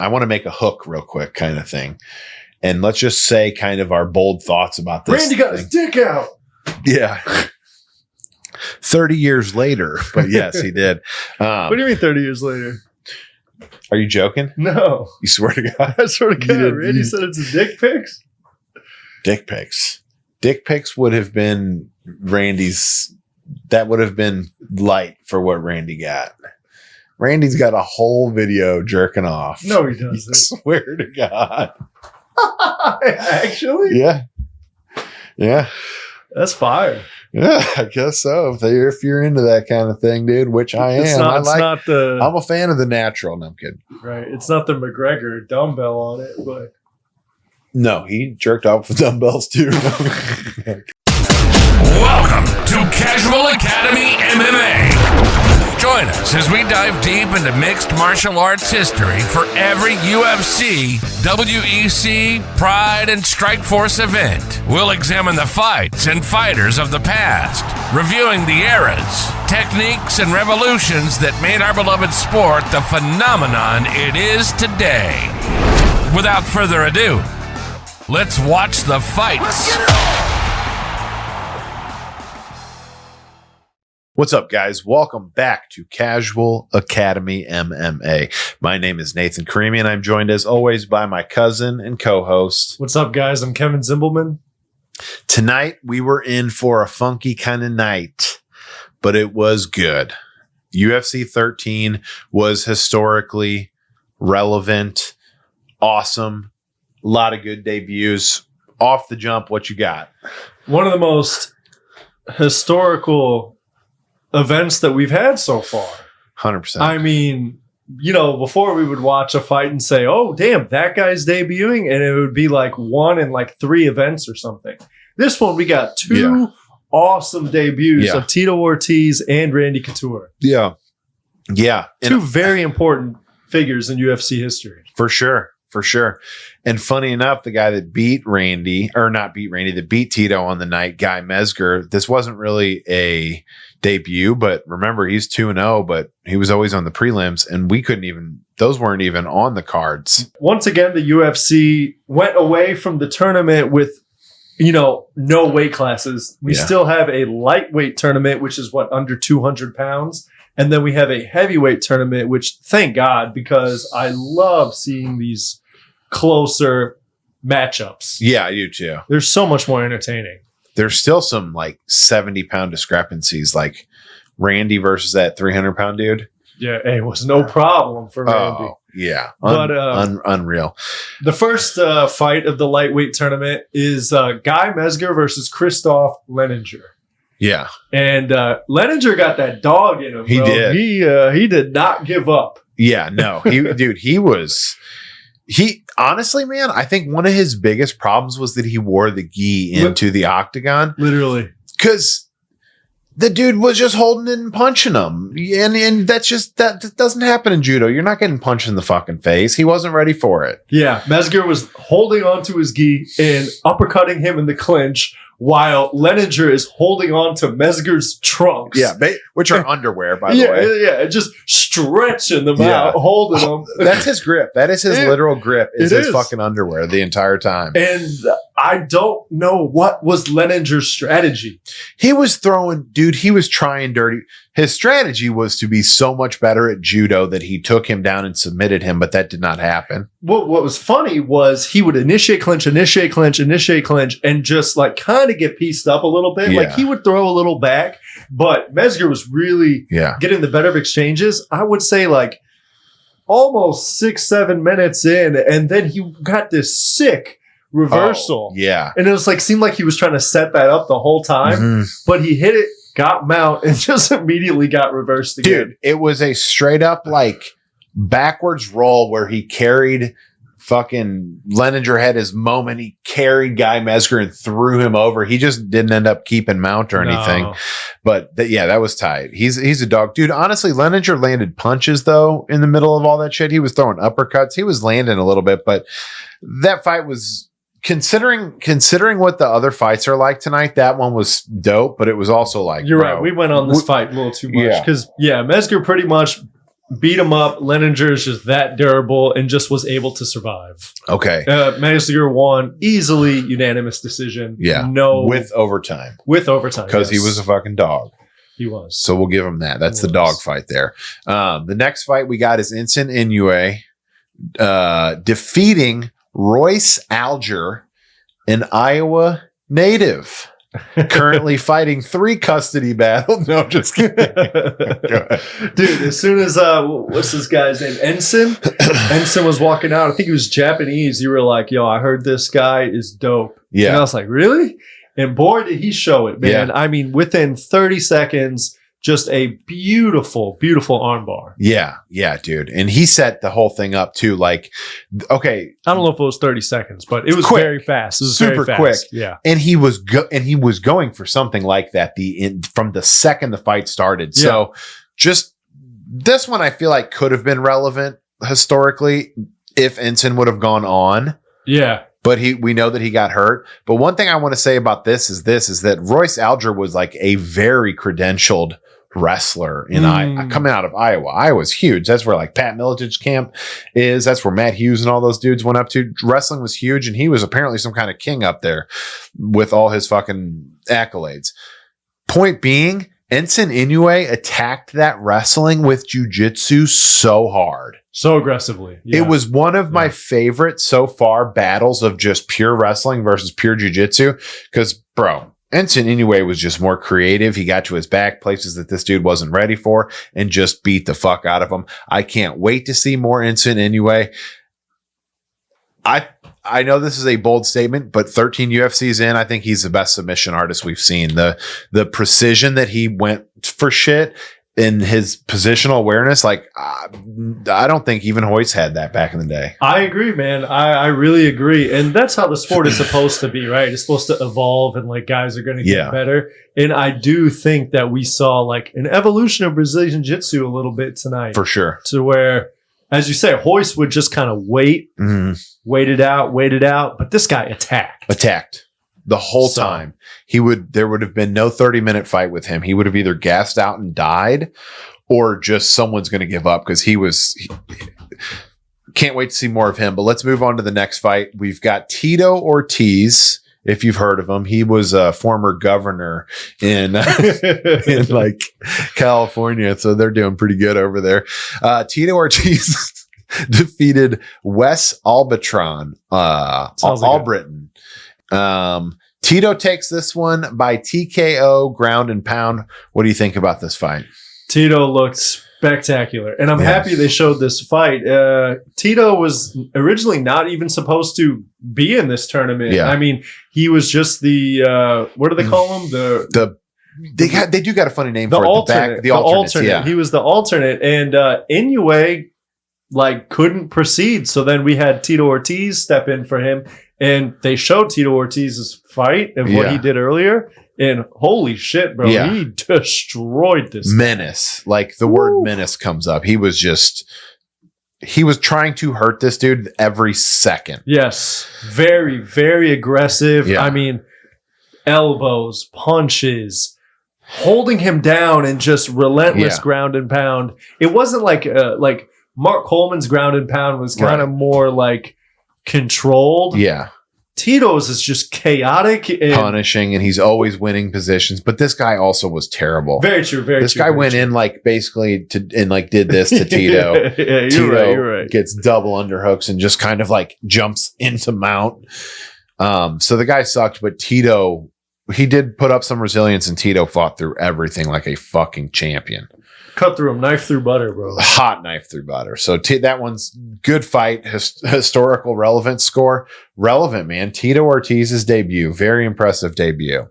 I want to make a hook real quick kind of thing. And let's just say kind of our bold thoughts about this. Randy got his dick out. Yeah. 30 years later. But yes, he did. What do you mean 30 years later? Are you joking? No. You swear to God? I swear to God. Randy said it's a dick pics? Dick pics. Dick pics would have been Randy's. That would have been light for what Randy got. Randy's got a whole video jerking off. No, he doesn't. I swear to God. Actually? Yeah. Yeah. That's fire. Yeah, I guess so. If you're into that kind of thing, dude, which I am. I'm a fan of the natural. No, I'm kidding. Right. It's not the McGregor dumbbell on it, but. No, he jerked off with dumbbells too. Welcome to Casual Academy MMA. Join us as we dive deep into mixed martial arts history for every UFC, WEC, Pride, and Strikeforce event. We'll examine the fights and fighters of the past, reviewing the eras, techniques, and revolutions that made our beloved sport the phenomenon it is today. Without further ado, let's watch the fights. What's up, guys? Welcome back to Casual Academy MMA. My name is Nathan Karimi, and I'm joined as always by my cousin and co-host. What's up, guys? I'm Kevin Zimbelman. Tonight, we were in for a funky kind of night, but it was good. UFC 13 was historically relevant, awesome, a lot of good debuts. Off the jump, what you got? One of the most historical events that we've had so far. 100%. I mean, you know, before we would watch a fight and say, oh, damn, that guy's debuting. And it would be like one in like 3 events or something. This one, we got 2 awesome debuts of Tito Ortiz and Randy Couture. Yeah. Yeah. 2 very important figures in UFC history. For sure. For sure. And funny enough, the guy that beat that beat Tito on the night, Guy Mezger, this wasn't really a debut, but remember, he's 2-0, but he was always on the prelims, and those weren't even on the cards. Once again, the UFC went away from the tournament with, no weight classes. We still have a lightweight tournament, which is under 200 pounds. And then we have a heavyweight tournament, which thank God, because I love seeing these closer matchups. Yeah, I do too. They're so much more entertaining. There's still some like 70-pound discrepancies, like Randy versus that 300-pound dude. Yeah, it was no problem for Randy. Oh, yeah. Unreal. The first fight of the lightweight tournament is Guy Mezger versus Christoph Leninger. Yeah. And Leninger got that dog in him. He did. He did not give up. Yeah, no. He honestly, man, I think one of his biggest problems was that he wore the gi into the octagon. Literally. Because the dude was just holding it and punching him. And that doesn't happen in judo. You're not getting punched in the fucking face. He wasn't ready for it. Yeah. Mezger was holding onto his gi and uppercutting him in the clinch, while Leninger is holding on to Mezger's trunks. Yeah, which are underwear, by the way. Yeah, just stretching them out, holding them. That's his grip. That is his literal grip. Is his fucking underwear the entire time. And I don't know what was Leninger's strategy. He was trying dirty. His strategy was to be so much better at judo that he took him down and submitted him, but that did not happen. What was funny was he would initiate clinch, and just like kind of get pieced up a little bit. Yeah. Like he would throw a little back, but Mezger was really getting the better of exchanges. I would say like almost 6-7 minutes in, and then he got this sick reversal. Yeah. And it was like, seemed like he was trying to set that up the whole time, but he hit it, got mount, and just immediately got reversed again. Dude, it was a straight up like backwards roll where he carried fucking Leninger had his moment. He carried Guy Mezger and threw him over. He just didn't end up keeping mount or anything. But that was tight. He's a dog. Dude, honestly, Leninger landed punches though in the middle of all that shit. He was throwing uppercuts. He was landing a little bit, but that fight was considering what the other fights are like tonight, that one was dope, but it was also like, you're right. We went on this fight a little too much because Mezger pretty much beat him up. Leninger is just that durable and just was able to survive. Okay. Manziger won easily, unanimous decision. Yeah. No. With overtime. Because he was a fucking dog. He was. So we'll give him that. That's the dog fight there. The next fight we got is Enson Inoue defeating Royce Alger, an Iowa native. Currently fighting 3 custody battles. No, just kidding. Dude, as soon as what's this guy's name? Enson was walking out. I think he was Japanese. You were like, yo, I heard this guy is dope. Yeah. And I was like, really? And boy, did he show it, man. Yeah. I mean, within 30 seconds, just a beautiful, beautiful armbar. Yeah, dude. And he set the whole thing up too. Like, okay. I don't know if it was 30 seconds, but it was quick. very fast. It was super very fast. quick. Yeah. And he was going for something like that from the second the fight started. Yeah. So just this one I feel like could have been relevant historically if Enson would have gone on. Yeah. But we know that he got hurt. But one thing I want to say about this is that Royce Alger was like a very credentialed wrestler in coming out of Iowa. Iowa's huge. That's where like Pat Militich's camp is. That's where Matt Hughes and all those dudes went up to. Wrestling was huge, and he was apparently some kind of king up there with all his fucking accolades. Point being, Enson Inoue attacked that wrestling with jiu-jitsu so hard. So aggressively. Yeah. It was one of my favorite so far battles of just pure wrestling versus pure jiu-jitsu. Because, bro, Enson Inoue was just more creative. He got to his back, places that this dude wasn't ready for, and just beat the fuck out of him. I can't wait to see more Enson Inoue. I know this is a bold statement, but 13 UFCs in, I think he's the best submission artist we've seen. The precision that he went for shit in his positional awareness, like I don't think even Hoyce had that back in the day. I agree, man. I really agree. And that's how the sport is supposed to be, right? It's supposed to evolve and like guys are going to get better. And I do think that we saw like an evolution of Brazilian Jiu-Jitsu a little bit tonight. For sure. To where, as you say, Hoyce would just kind of wait it out. But this guy attacked the whole time. There would have been no 30-minute fight with him. He would have either gassed out and died, or just someone's going to give up because he can't wait to see more of him. But let's move on to the next fight. We've got Tito Ortiz. If you've heard of him, he was a former governor in like California, so they're doing pretty good over there. Tito Ortiz defeated Wes Albritton. Tito takes this one by TKO, ground and pound. What do you think about this fight? Tito looked spectacular, and I'm happy they showed this fight. Tito was originally not even supposed to be in this tournament. Yeah. I mean, he was just the what do they call him? They do got a funny name the for alternate. it. The alternate. Yeah. He was the alternate, and Inoue like couldn't proceed. So then we had Tito Ortiz step in for him, and they showed Tito Ortiz's fight and what he did earlier. And holy shit, bro, he destroyed this menace. Like the word menace comes up. He was trying to hurt this dude every second. Yes. Very, very aggressive. Yeah. I mean, elbows, punches, holding him down and just relentless ground and pound. It wasn't like Mark Coleman's ground and pound was kind of more like controlled. Yeah. Tito's is just chaotic and punishing, and he's always winning positions. But this guy also was terrible. Very true. This guy went in like basically and like did this to Tito. You're right. Gets double underhooks and just kind of like jumps into mount. So the guy sucked, but Tito, he did put up some resilience, and Tito fought through everything like a fucking champion. Cut through him, knife through butter, bro. Hot knife through butter. So that one's good fight. Historical relevance score. Relevant, man. Tito Ortiz's debut. Very impressive debut.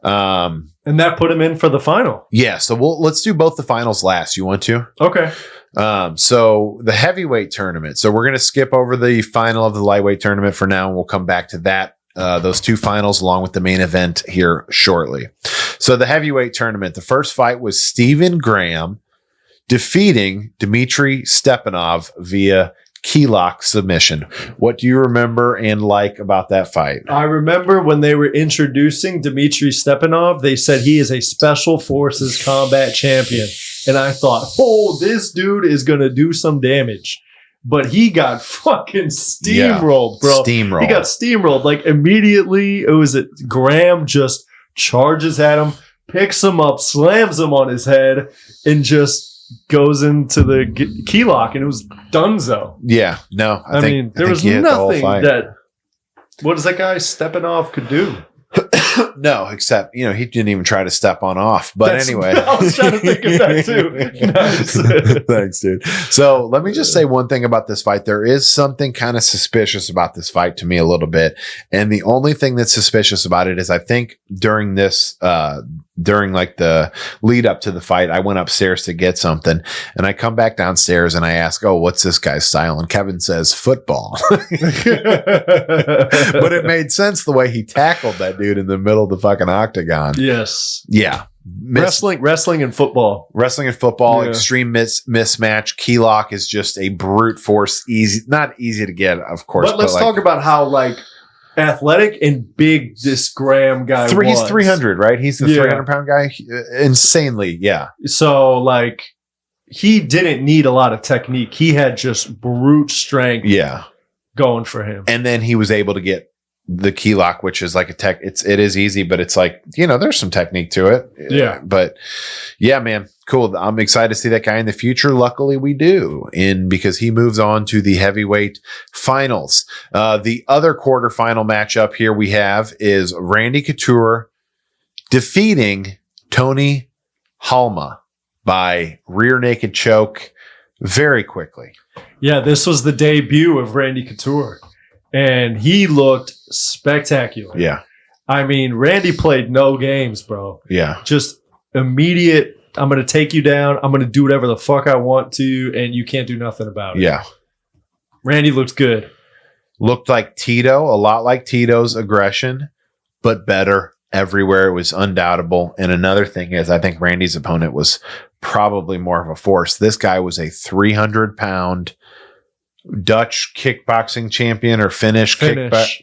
And that put him in for the final. Yeah. So let's do both the finals last. You want to? Okay. So the heavyweight tournament. So we're going to skip over the final of the lightweight tournament for now, and we'll come back to that. Those two finals along with the main event here shortly. So the heavyweight tournament, the first fight was Stephen Graham defeating Dmitry Stepanov via key lock submission. What do you remember and like about that fight? I remember when they were introducing Dmitry Stepanov, they said he is a special forces combat champion. And I thought, oh, this dude is going to do some damage. But he got fucking steamrolled, bro. Steamrolled. He got steamrolled. Like immediately, Graham just charges at him, picks him up, slams him on his head, and just goes into the key lock, and it was donezo. Yeah, no. I mean, there was nothing that what is that guy Stepanov could do. No, except, he didn't even try to step on off. But anyway. I was trying to think of that too. Nice. Thanks, dude. So let me just say one thing about this fight. There is something kind of suspicious about this fight to me a little bit. And the only thing that's suspicious about it is I think during this, during like the lead up to the fight, I went upstairs to get something, and I come back downstairs and I ask, oh, what's this guy's style? And Kevin says football. But it made sense the way he tackled that dude in the middle of the fucking octagon. Yes. Yeah. Wrestling and football. Wrestling and football, extreme mismatch. Key lock is just a brute force, not easy to get, of course. But let's talk about how athletic and big this Graham guy was. He's 300, right? He's the 300-pound guy. Insanely, yeah. So, he didn't need a lot of technique. He had just brute strength going for him. And then he was able to get the key lock, which is like it is easy, but it's there's some technique to it. Yeah. But yeah, man, cool. I'm excited to see that guy in the future. Luckily we do, because he moves on to the heavyweight finals. The other quarterfinal matchup here we have is Randy Couture defeating Tony Halma by rear naked choke very quickly. Yeah. This was the debut of Randy Couture, and he looked spectacular. Yeah. I mean, Randy played no games, bro. Yeah. Just immediate, I'm going to take you down. I'm going to do whatever the fuck I want to, and you can't do nothing about it. Yeah. Randy looked good. Looked like Tito, a lot like Tito's aggression, but better everywhere. It was undoubtable. And another thing is, I think Randy's opponent was probably more of a force. This guy was a 300-pound Dutch kickboxing champion or Finnish kickboxing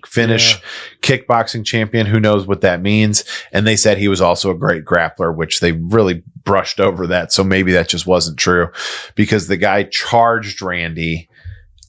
champion. Who knows what that means? And they said he was also a great grappler, which they really brushed over that. So maybe that just wasn't true, because the guy charged Randy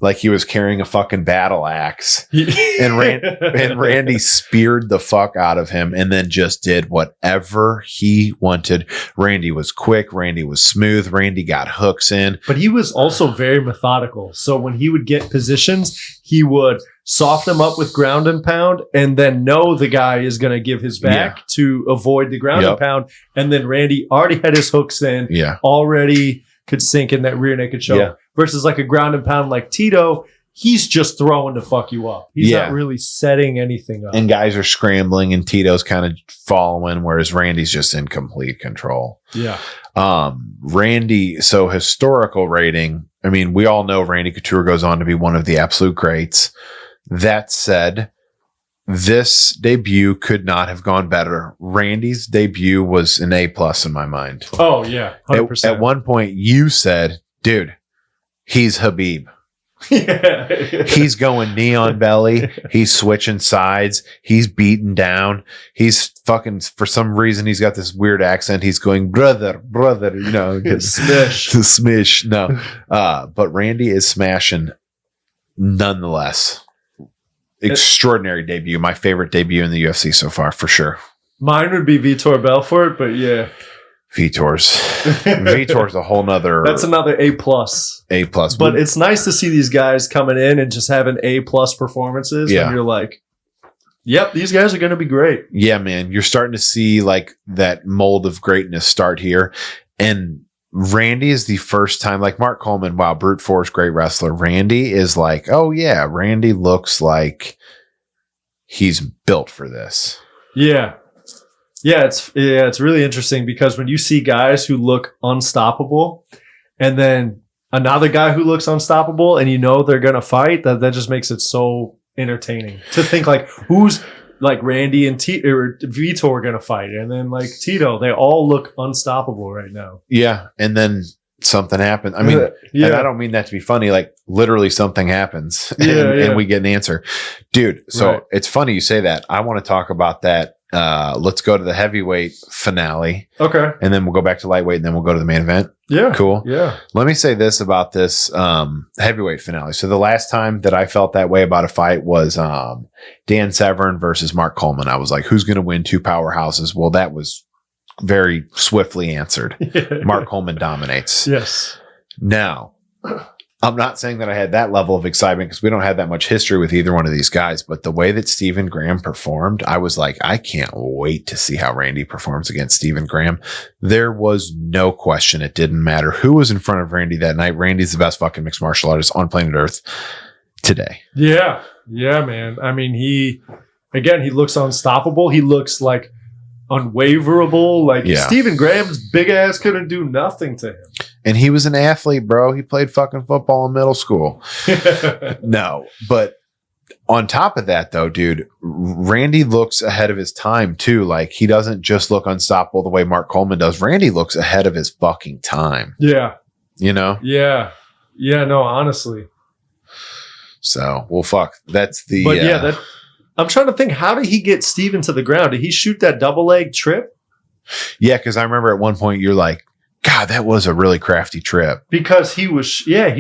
like he was carrying a fucking battle axe. And Randy speared the fuck out of him and then just did whatever he wanted. Randy was quick. Randy was smooth. Randy got hooks in. But he was also very methodical. So when he would get positions, he would soften him up with ground and pound, and then know the guy is going to give his back to avoid the ground and pound. And then Randy already had his hooks in, already could sink in that rear naked choke. Yeah. Versus like a ground and pound like Tito, he's just throwing to fuck you up. He's not really setting anything up. And guys are scrambling, and Tito's kind of following, whereas Randy's just in complete control. Yeah. Randy, so historical rating, I mean, we all know Randy Couture goes on to be one of the absolute greats. That said, this debut could not have gone better. Randy's debut was an A+ in my mind. Oh, yeah. 100%. At one point, you said, dude, he's Habib. He's going knee on belly. He's switching sides. He's beaten down. He's fucking, for some reason, he's got this weird accent. He's going, brother, smish. No. But Randy is smashing nonetheless. Extraordinary debut. My favorite debut in the UFC so far, for sure. Mine would be Vitor Belfort, but yeah. Vitor's a whole nother. That's another A+. A+. But it's nice to see these guys coming in and just having A+ performances. Yeah. And you're like, yep, these guys are going to be great. Yeah, man. You're starting to see like that mold of greatness start here. And Randy is the first time, like Mark Coleman, wow, brute force, great wrestler. Randy is like, oh yeah, Randy looks like he's built for this. Yeah. Yeah, it's really interesting, because when you see guys who look unstoppable and then another guy who looks unstoppable and you know they're going to fight, that just makes it so entertaining to think like who's like Randy and Vitor are going to fight, and then like Tito, they all look unstoppable right now. Yeah, and then something happened. I mean, and I don't mean that to be funny. Like literally something happens and we get an answer. Dude, so it's funny you say that. I want to talk about that. Let's go to the heavyweight finale. Okay. And then we'll go back to lightweight and then we'll go to the main event. Yeah. Cool. Yeah. Let me say this about this heavyweight finale. So the last time that I felt that way about a fight was Dan Severn versus Mark Coleman. I was like, who's going to win two powerhouses? Well, that was very swiftly answered. Mark Coleman dominates. Yes. Now, I'm not saying that I had that level of excitement because we don't have that much history with either one of these guys, but the way that Stephen Graham performed, I was like, I can't wait to see how Randy performs against Stephen Graham. There was no question. It didn't matter who was in front of Randy that night. Randy's the best fucking mixed martial artist on planet Earth today. Yeah. Yeah, man. I mean, he looks unstoppable. He looks like unwaverable. Like Stephen Graham's big ass couldn't do nothing to him. And he was an athlete, bro. He played fucking football in middle school. No, but on top of that, though, dude, Randy looks ahead of his time, too. Like, he doesn't just look unstoppable the way Mark Coleman does. Randy looks ahead of his fucking time. Yeah. You know? Yeah. Yeah, no, honestly. So, well, fuck. That's the... But I'm trying to think, how did he get Steven to the ground? Did he shoot that double leg trip? Yeah, because I remember at one point you're like, God, that was a really crafty trip. Because he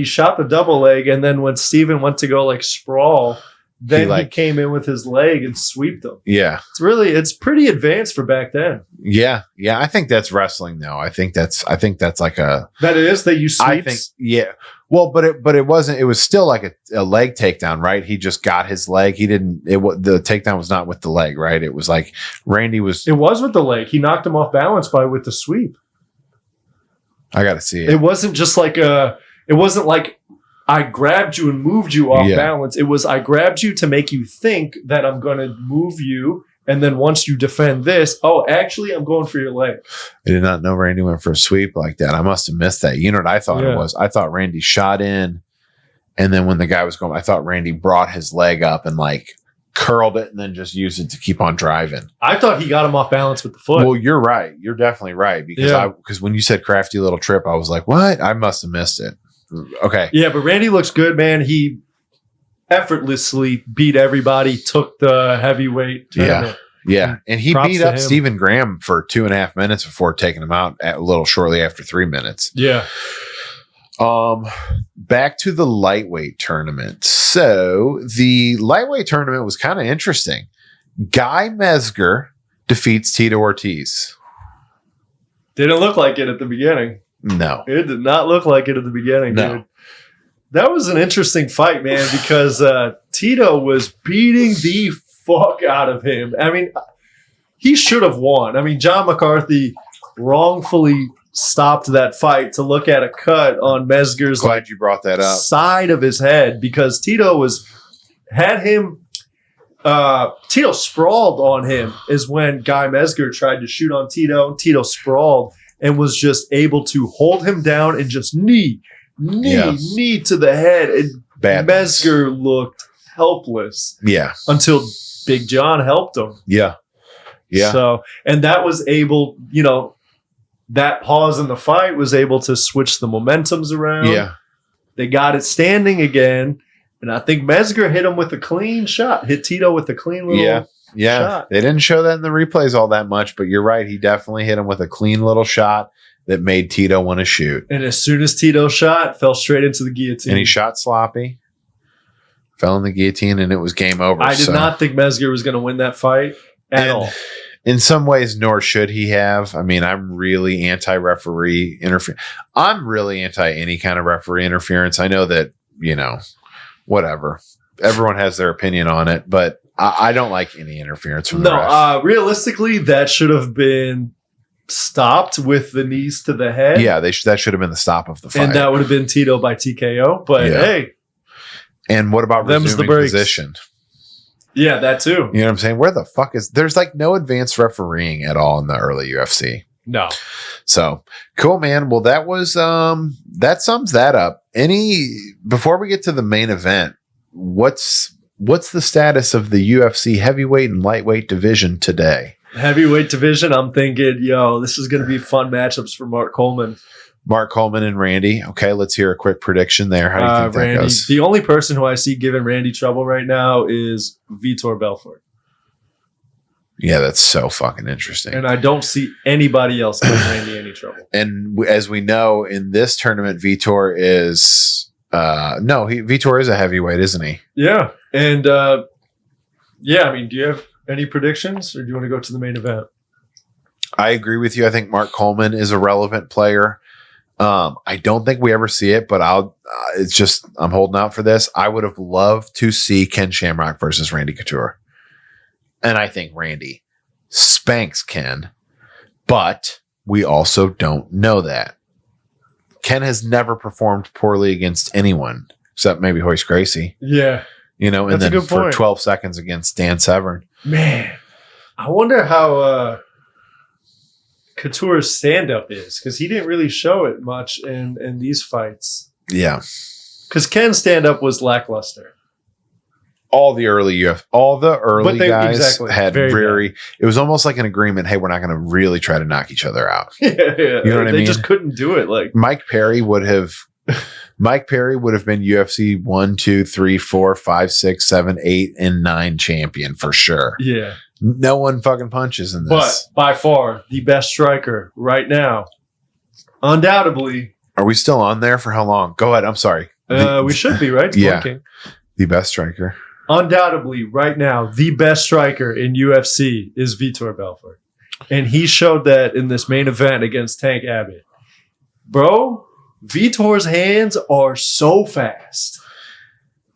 shot the double leg, and then when Steven went to go like sprawl, then he came in with his leg and sweeped him. Yeah. It's pretty advanced for back then. Yeah. Yeah. I think that's wrestling though. I think that's like a... That is that you sweeps? I think, yeah. Well, but it wasn't, it was still like a leg takedown, right? He just got his leg. The takedown was not with the leg, right? It was like Randy was... It was with the leg. He knocked him off balance with the sweep. I got to see it. It wasn't just like it wasn't like I grabbed you and moved you off balance. It was I grabbed you to make you think that I'm going to move you. And then once you defend this, actually, I'm going for your leg. I did not know Randy went for a sweep like that. I must have missed that. You know what I thought it was? I thought Randy shot in. And then when the guy was going, I thought Randy brought his leg up and like curled it and then just used it to keep on driving. I thought he got him off balance with the foot. Well, you're right. You're definitely right. Because when you said crafty little trip, I was like, what? I must have missed it. Okay. Yeah, but Randy looks good, man. He effortlessly beat everybody, took the heavyweight tournament. Yeah. And he beat up Stephen Graham for 2.5 minutes before taking him out a little shortly after 3 minutes. Yeah. Back to the lightweight tournament. So the lightweight tournament was kind of interesting. Guy Mezger defeats Tito Ortiz. Didn't look like it at the beginning. No. It did not look like it at the beginning, dude. That was an interesting fight, man, because Tito was beating the fuck out of him. I mean, he should have won. I mean, John McCarthy wrongfully stopped that fight to look at a cut on Mezger's Glad you brought that up. Side of his head, because Tito sprawled on him is when Guy Mezger tried to shoot on Tito. Tito sprawled and was just able to hold him down and just knee to the head. And Mezger looked helpless. Yeah. Until Big John helped him. Yeah. Yeah. So, and that was able, that pause in the fight was able to switch the momentums around. Yeah. They got it standing again. And I think Mezger hit him with a clean shot. Hit Tito with a clean little shot. They didn't show that in the replays all that much, but you're right. He definitely hit him with a clean little shot that made Tito want to shoot. And as soon as Tito shot, fell straight into the guillotine. And he shot sloppy, fell in the guillotine, and it was game over. I did not think Mezger was going to win that fight at all. In some ways, nor should he have. I mean, I'm really anti-referee interference. I'm really anti any kind of referee interference. I know that, whatever. Everyone has their opinion on it, but I don't like any interference from the ref. Realistically, that should have been stopped with the knees to the head. Yeah, that should have been the stop of the fight. And that would have been Tito by TKO. But hey. And what about resuming position? Yeah, that too. You know what I'm saying? Where the fuck there's like no advanced refereeing at all in the early UFC. No. So cool, man. Well, that was that sums that up. Before we get to the main event, what's the status of the UFC heavyweight and lightweight division today? Heavyweight division, I'm thinking, this is going to be fun matchups for Mark Coleman. Mark Coleman and Randy. Okay, let's hear a quick prediction there. How do you think that Randy. goes? The only person who I see giving Randy trouble right now is Vitor Belfort. Yeah, that's so fucking interesting. And I don't see anybody else giving Randy any trouble. And as we know, in this tournament, Vitor is Vitor is a heavyweight, isn't he? Yeah. And yeah, I mean, do you have any predictions or do you want to go to the main event? I agree with you. I think Mark Coleman is a relevant player. I don't think we ever see it, but I'm holding out for this. I would have loved to see Ken Shamrock versus Randy Couture. And I think Randy spanks Ken, but we also don't know that. Ken has never performed poorly against anyone except maybe Hoist Gracie. Yeah. And That's then a good for point. 12 seconds against Dan Severn. Man, I wonder how Couture's stand-up is, because he didn't really show it much in these fights. Yeah. Because Ken's stand-up was lackluster. All the early guys exactly, had very it was almost like an agreement. Hey, we're not going to really try to knock each other out. Yeah. You know what I mean? They just couldn't do it. Like Mike Perry would have been UFC 1, 2, 3, 4, 5, 6, 7, 8, and 9 champion for sure. Yeah. No one fucking punches in this. But by far the best striker right now. Undoubtedly. Are we still on there for how long? Go ahead. I'm sorry. We should be, right? Yeah. Blinking. The best striker. Undoubtedly, right now, the best striker in UFC is Vitor Belfort. And he showed that in this main event against Tank Abbott. Bro, Vitor's hands are so fast.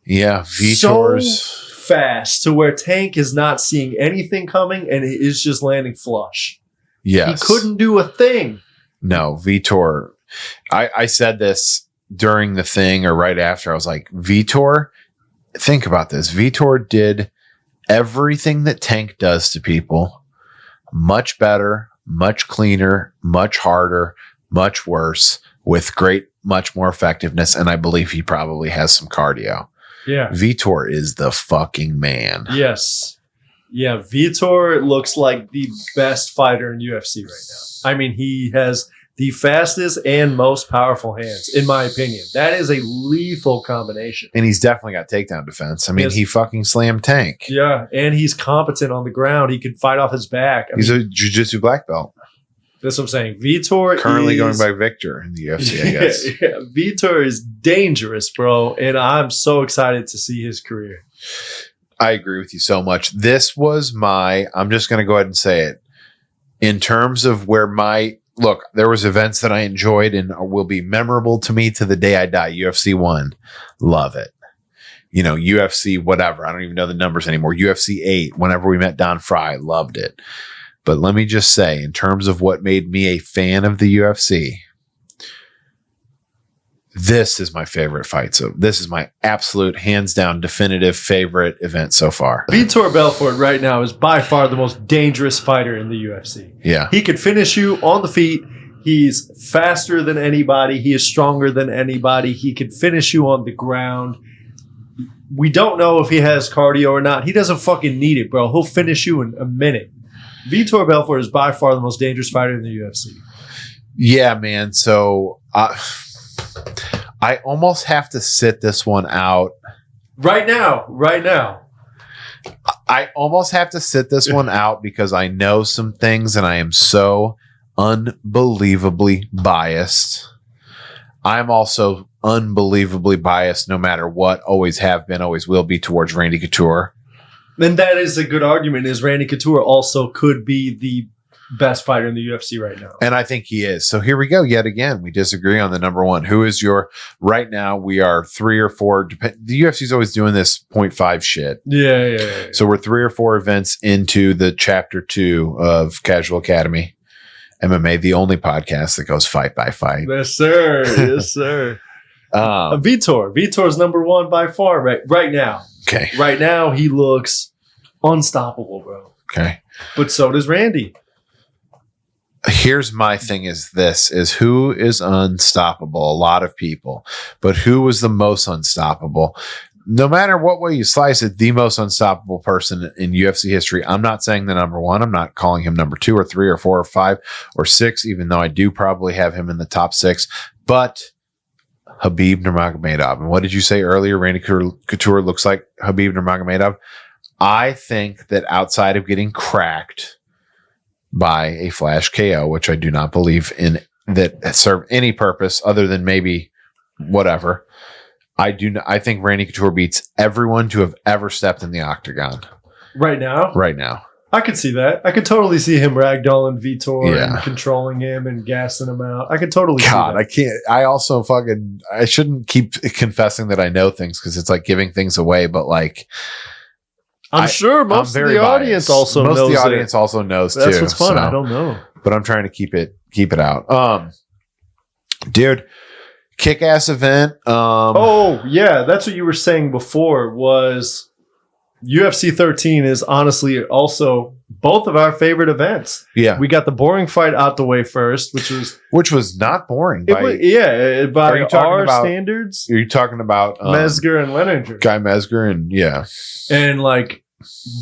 Yeah, Vitor's so fast to where Tank is not seeing anything coming and it is just landing flush. Yes. He couldn't do a thing. No, Vitor. I said this during the thing or right after. I was like, Vitor, think about this. Vitor did everything that Tank does to people much better, much cleaner, much harder, much worse, with much more effectiveness. And I believe he probably has some cardio. Yeah. Vitor is the fucking man. Yes. Yeah. Vitor looks like the best fighter in UFC right now. I mean, he has the fastest and most powerful hands, in my opinion. That is a lethal combination. And he's definitely got takedown defense. I mean, Yes. he fucking slammed Tank. Yeah. And he's competent on the ground. He can fight off his back. He's a jiu-jitsu black belt. That's what I'm saying. Vitor Currently is going by Victor in the UFC, I guess. Yeah, Vitor is dangerous, bro. And I'm so excited to see his career. I agree with you so much. This was I'm just going to go ahead and say it. In terms of where look, there was events that I enjoyed and will be memorable to me to the day I die. UFC 1, love it. UFC, whatever. I don't even know the numbers anymore. UFC 8, whenever we met Don Fry, loved it. But let me just say, in terms of what made me a fan of the UFC, this is my favorite fight. So this is my absolute, hands down, definitive favorite event so far. Vitor Belfort right now is by far the most dangerous fighter in the UFC. Yeah. He could finish you on the feet. He's faster than anybody. He is stronger than anybody. He could finish you on the ground. We don't know if he has cardio or not. He doesn't fucking need it, bro. He'll finish you in a minute. Vitor Belfort is by far the most dangerous fighter in the UFC. Yeah, man. So I almost have to sit this one out. Right now. I almost have to sit this one out because I know some things and I am so unbelievably biased. I'm also unbelievably biased no matter what, always have been, always will be, towards Randy Couture. And that is a good argument, is Randy Couture also could be the best fighter in the UFC right now. And I think he is. So here we go. Yet again, we disagree on the number one. Who is right now we are 3 or 4. The UFC is always doing this 0.5 shit. Yeah. So we're 3 or 4 events into the chapter 2 of Casual Academy MMA, the only podcast that goes fight by fight. Yes, sir. Yes, sir. Vitor's number 1 by far right now. Okay. Right now, he looks unstoppable, bro. Okay. But so does Randy. Here's my thing is who is unstoppable? A lot of people. But who was the most unstoppable? no matter what way you slice it, the most unstoppable person in UFC history. I'm not saying the number one. I'm not calling him number 2 or 3 or 4 or 5 or 6, even though I do probably have him in the top 6. But Khabib Nurmagomedov. And what did you say earlier? Randy Couture looks like Khabib Nurmagomedov. I think that outside of getting cracked by a flash KO, which I do not believe in that serve any purpose other than maybe whatever, I think Randy Couture beats everyone to have ever stepped in the octagon. Right now? Right now. I could see that. I could totally see him ragdolling Vitor Yeah. and controlling him and gassing him out. I could totally see God, that. I can't. I also I shouldn't keep confessing that I know things because it's like giving things away, but like, I'm sure most of the audience also knows. Most of the audience also knows too. That's what's fun. So, I don't know. but I'm trying to keep it out. Dude, kick-ass event. Oh, yeah. That's what you were saying before was UFC 13 is honestly also both of our favorite events. Yeah. We got the boring fight out the way first, which was not boring. By our about, standards. Are you talking about Mezger and Leninger? Guy Mezger and and like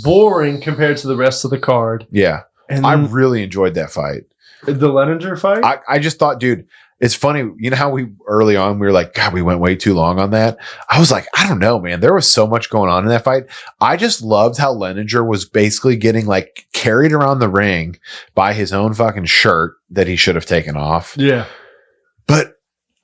boring compared to the rest of the card. Yeah. And I really enjoyed that fight. The Leninger fight? I just thought, dude, it's funny. You know how we early on, we were like, God, we went way too long on that. I was like, I don't know, man. There was so much going on in that fight. I just loved how Leninger was basically getting like carried around the ring by his own fucking shirt that he should have taken off. Yeah. But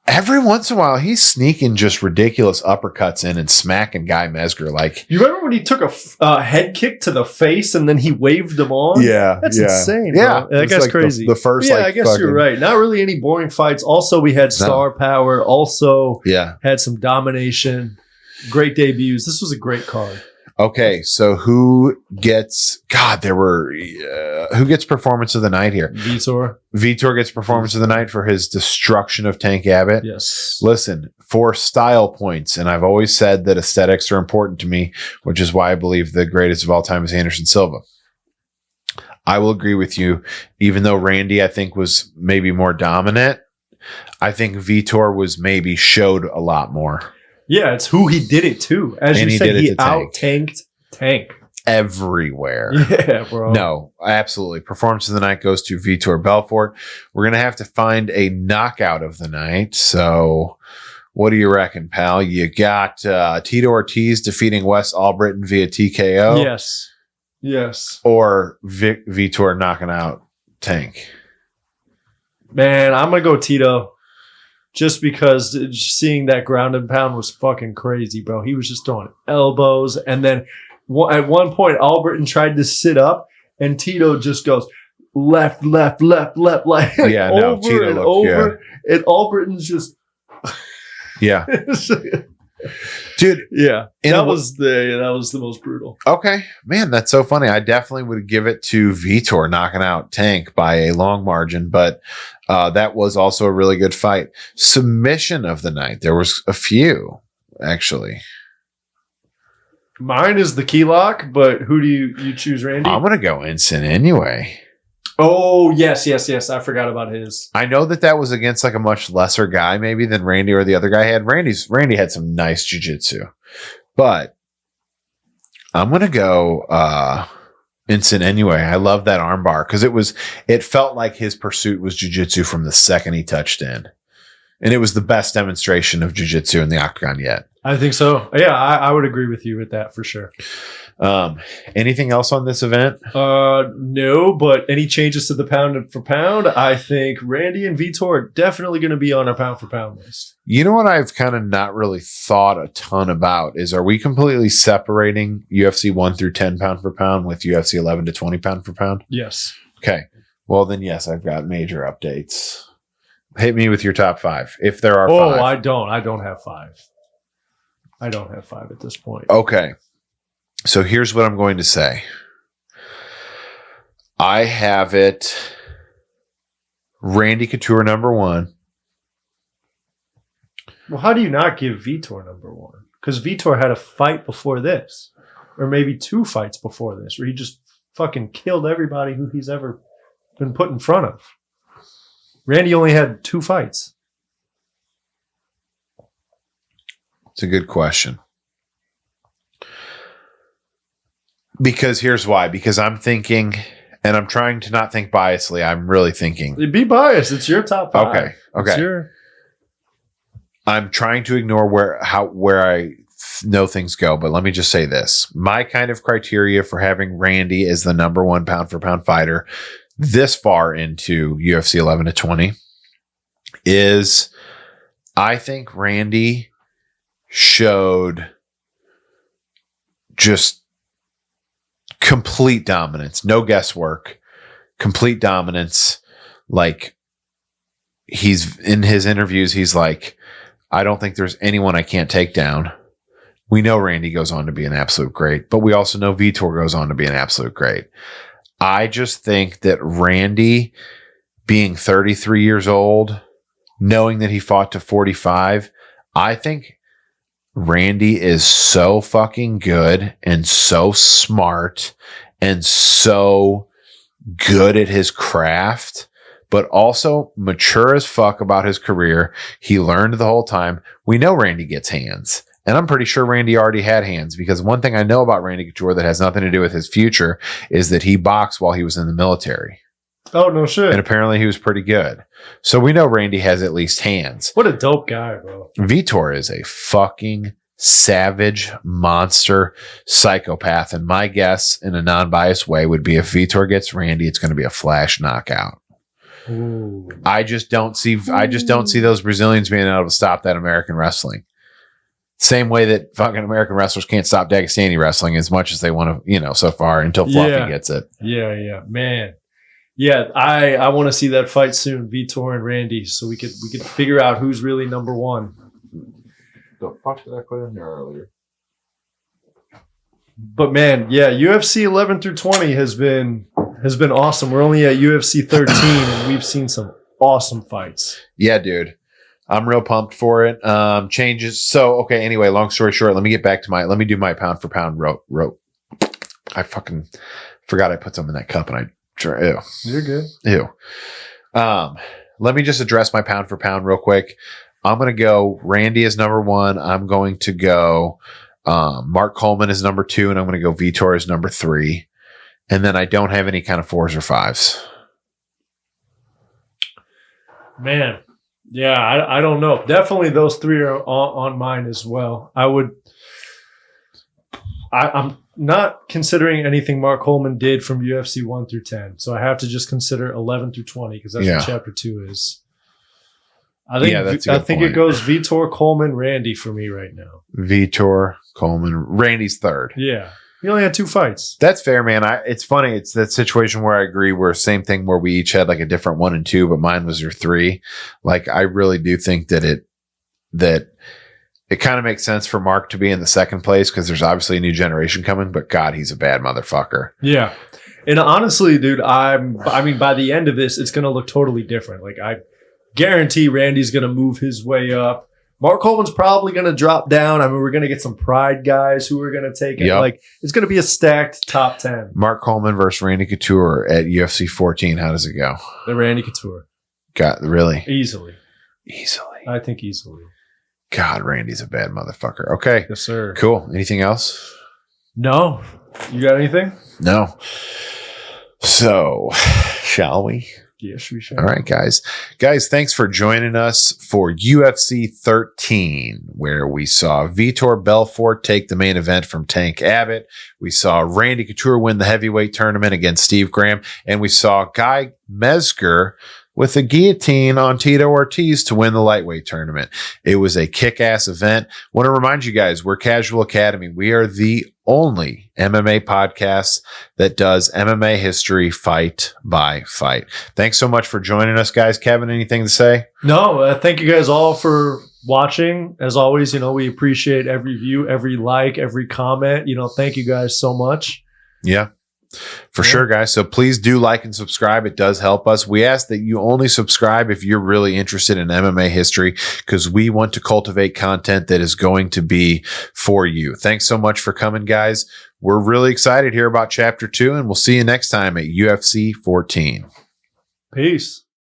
every once in a while, he's sneaking just ridiculous uppercuts in and smacking Guy Mezger. Like, you remember when he took a head kick to the face and then he waved him on? Yeah, that's insane. Yeah, bro. That guy's like crazy. The first, yeah, I guess you're right. Not really any boring fights. Also, we had star power. Also, had some domination. Great debuts. This was a great card. Okay, so who gets? God, who gets performance of the night here? Vitor. Vitor gets performance of the night for his destruction of Tank Abbott. Yes. Listen, for style points, and I've always said that aesthetics are important to me, which is why I believe the greatest of all time is Anderson Silva. I will agree with you, even though Randy, I think, was maybe more dominant. I think Vitor was maybe showed a lot more. Yeah, it's who he did it to. As you said, he out-tanked Tank. Everywhere. Yeah, bro. No, absolutely. Performance of the night goes to Vitor Belfort. We're going to have to find a knockout of the night. So what do you reckon, pal? You got Tito Ortiz defeating Wes Albritton via TKO? Yes. Or Vitor knocking out Tank? Man, I'm going to go Tito. Just because seeing that ground and pound was fucking crazy, bro. He was just throwing elbows. And then at one point, Albritton tried to sit up, and Tito just goes left, like over Tito and looked, over. Yeah. And Albritton's just... Yeah. Dude. Yeah. That was the most brutal. Okay. Man, that's so funny. I definitely would give it to Vitor knocking out Tank by a long margin, but that was also a really good fight. Submission of the night. There was a few, actually. Mine is the key lock, but who do you choose, Randy? I'm going to go Ensign anyway. Oh, yes. I forgot about his. I know that was against like a much lesser guy maybe than Randy or the other guy had. Randy had some nice jiu-jitsu. But I'm going to go Ensign anyway. I love that armbar because it felt like his pursuit was jiu-jitsu from the second he touched in. And it was the best demonstration of jiu-jitsu in the octagon yet. I think so. Yeah, I would agree with you with that for sure. Anything else on this event? No, but any changes to the pound for pound? I think Randy and Vitor are definitely going to be on our pound for pound list. You know what I've kind of not really thought a ton about is, are we completely separating UFC 1 through 10 pound for pound with UFC 11 to 20 pound for pound? Yes. Okay. Well, then, yes, I've got major updates. Hit me with your top 5, if there are 5. Oh, I don't have 5. I don't have 5 at this point. Okay. So here's what I'm going to say. I have it Randy Couture number 1. Well, how do you not give Vitor number 1? Because Vitor had a fight before this. Or maybe 2 fights before this, where he just fucking killed everybody who he's ever been put in front of. Randy only had 2 fights. It's a good question. Because here's why. Because I'm thinking, and I'm trying to not think biasly. I'm really thinking. Be biased. It's your top 5. Okay. I'm trying to ignore where I know things go, but let me just say this. My kind of criteria for having Randy as the number 1 pound for pound fighter this far into UFC 11 to 20 is I think Randy showed just complete dominance, no guesswork, complete dominance. Like, he's in his interviews, he's like, I don't think there's anyone I can't take down. We know Randy goes on to be an absolute great, but we also know Vitor goes on to be an absolute great. I just think that Randy, being 33 years old, knowing that he fought to 45, I think Randy is so fucking good and so smart and so good at his craft, but also mature as fuck about his career. He learned the whole time. We know Randy gets hands. And I'm pretty sure Randy already had hands, because one thing I know about Randy Couture that has nothing to do with his future is that he boxed while he was in the military. Oh, no shit. And apparently he was pretty good. So we know Randy has at least hands. What a dope guy, bro. Vitor is a fucking savage monster psychopath. And my guess, in a non-biased way, would be if Vitor gets Randy, it's going to be a flash knockout. Ooh. I just don't see those Brazilians being able to stop that American wrestling. Same way that fucking American wrestlers can't stop Dagestani wrestling as much as they want to, so far until Fluffy gets it. Yeah, man. Yeah, I want to see that fight soon, Vitor and Randy, so we could figure out who's really number 1. The fuck did I put in there earlier? But man, yeah, UFC 11 through 20 has been awesome. We're only at UFC 13 and we've seen some awesome fights. Yeah, dude. I'm real pumped for it. Changes. So, okay. Anyway, long story short, let me do my pound for pound rope. I fucking forgot I put some in that cup and ew. You're good. Ew. Let me just address my pound for pound real quick. I'm going to go Randy is number 1. I'm going to go, Mark Coleman is number 2, and I'm going to go Vitor is number 3. And then I don't have any kind of 4s or 5s. Man. Yeah, I don't know. Definitely those 3 are on mine as well. I'm not considering anything Mark Coleman did from UFC 1 through 10. So I have to just consider 11 through 20 because that's what chapter 2 is. I think it goes Vitor, Coleman, Randy for me right now. Vitor, Coleman, Randy's 3rd. Yeah. He only had 2 fights. That's fair, man. It's funny. It's that situation where I agree. Where same thing where we each had like a different 1 and 2, but mine was your 3. Like, I really do think that it kind of makes sense for Mark to be in the 2nd place because there's obviously a new generation coming. But God, he's a bad motherfucker. Yeah, and honestly, dude, I mean, by the end of this, it's gonna look totally different. Like, I guarantee Randy's gonna move his way up. Mark Coleman's probably going to drop down. I mean, we're going to get some Pride guys who are going to take it. Yep. Like, it's going to be a stacked top 10. Mark Coleman versus Randy Couture at UFC 14. How does it go? The Randy Couture. God, really? Easily. I think easily. God, Randy's a bad motherfucker. Okay. Yes, sir. Cool. Anything else? No. You got anything? No. So, shall we? Yes, we should. All right, guys. Guys, thanks for joining us for UFC 13, where we saw Vitor Belfort take the main event from Tank Abbott. We saw Randy Couture win the heavyweight tournament against Steve Graham. And we saw Guy Mezger with a guillotine on Tito Ortiz to win the lightweight tournament. It was a kick-ass event. Want to remind you guys, we're Casual Academy. We are the only MMA podcast that does MMA history fight by fight. Thanks so much for joining us, guys. Kevin, anything to say? No, thank you guys all for watching. As always, we appreciate every view, every like, every comment. Thank you guys so much. Yeah. For sure, guys. So please do like and subscribe. It does help us. We ask that you only subscribe if you're really interested in MMA history, because we want to cultivate content that is going to be for you. Thanks so much for coming, guys. We're really excited here about Chapter 2, and we'll see you next time at UFC 14. Peace.